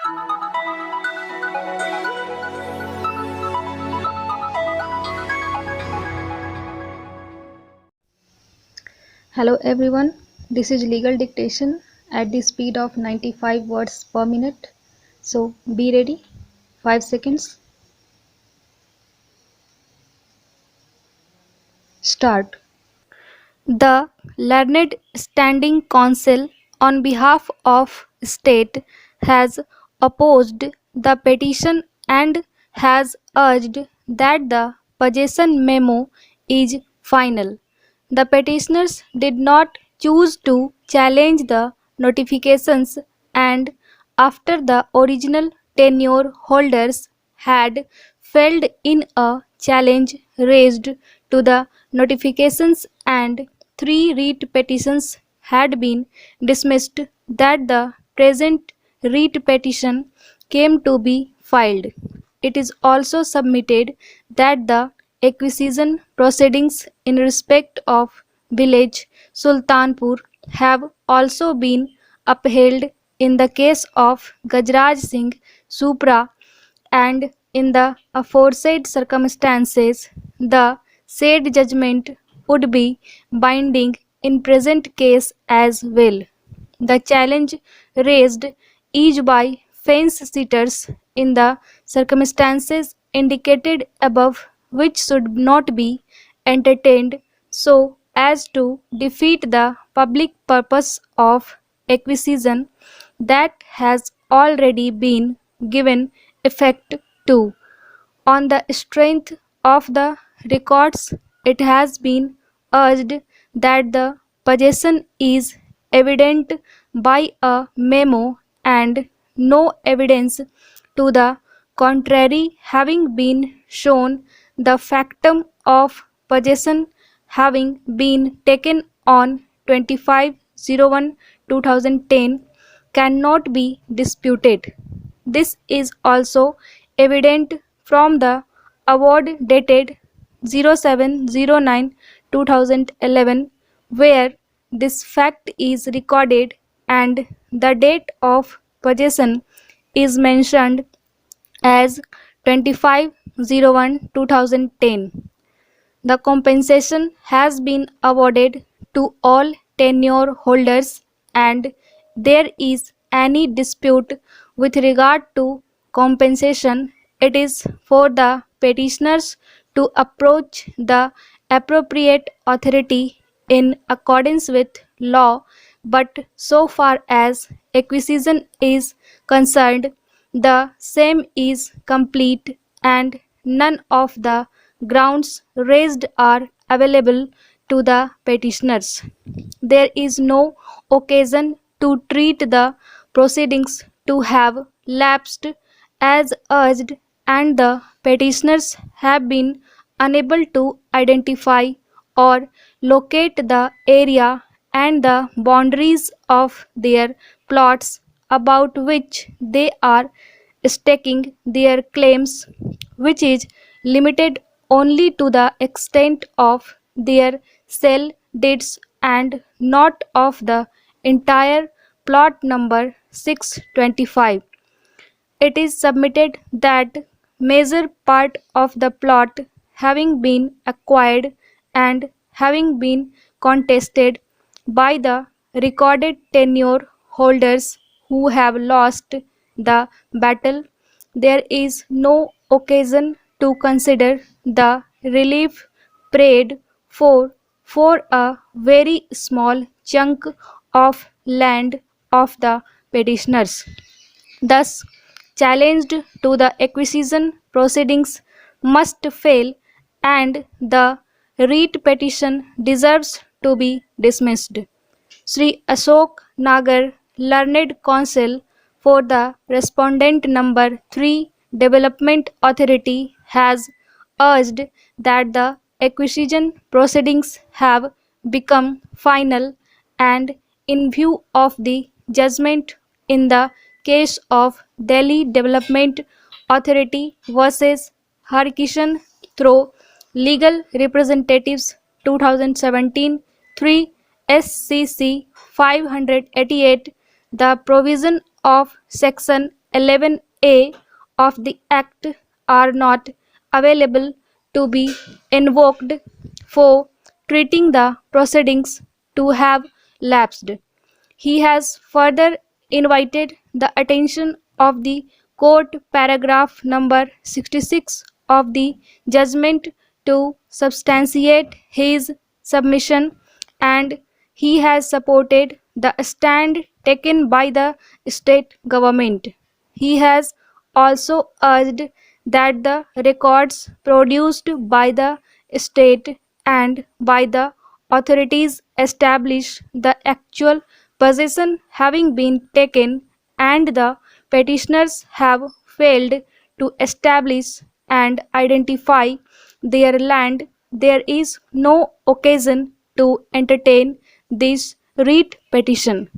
Hello everyone, this is legal dictation at the speed of 95 words per minute. So be ready. 5 seconds. Start. The learned Standing Counsel on behalf of state has opposed the petition and has urged that the possession memo is final. The petitioners did not choose to challenge the notifications, and after the original tenure holders had failed in a challenge raised to the notifications and 3 writ petitions had been dismissed, that the present writ petition came to be filed. It is also submitted that the acquisition proceedings in respect of village Sultanpur have also been upheld in the case of Gajraj Singh Supra, and in the aforesaid circumstances, the said judgment would be binding in present case as well. The challenge raised is by fence sitters in the circumstances indicated above, which should not be entertained so as to defeat the public purpose of acquisition that has already been given effect to. On the strength of the records, it has been urged that the possession is evident by a memo, and no evidence to the contrary having been shown, the factum of possession having been taken on 25/01/2010 cannot be disputed. This is also evident from the award dated 07/09/2011, where this fact is recorded and the date of possession is mentioned as 25/01/2010. The compensation has been awarded to all tenure holders, and there is any dispute with regard to compensation, it is for the petitioners to approach the appropriate authority in accordance with law, but so far as acquisition is concerned, the same is complete and none of the grounds raised are available to the petitioners. There is no occasion to treat the proceedings to have lapsed as urged, and the petitioners have been unable to identify or locate the area and the boundaries of their plots about which they are staking their claims, which is limited only to the extent of their cell deeds and not of the entire plot number 625. It is submitted that major part of the plot having been acquired and having been contested by the recorded tenure holders who have lost the battle, there is no occasion to consider the relief prayed for a very small chunk of land of the petitioners. Thus, challenged to the acquisition proceedings must fail, and the writ petition deserves to be dismissed. Sri Ashok Nagar, Learned Counsel for the respondent number 3 Development Authority, has urged that the acquisition proceedings have become final, and in view of the judgment in the case of Delhi Development Authority versus Harkishan through legal representatives 2017 3 SCC 588, the provision of section 11A of the Act are not available to be invoked for treating the proceedings to have lapsed. He has further invited the attention of the court paragraph number 66 of the judgment to substantiate his submission, and he has supported the stand taken by the state government. He has also urged that the records produced by the state and by the authorities establish the actual possession having been taken, and the petitioners have failed to establish and identify their land. There is no occasion to entertain this writ petition.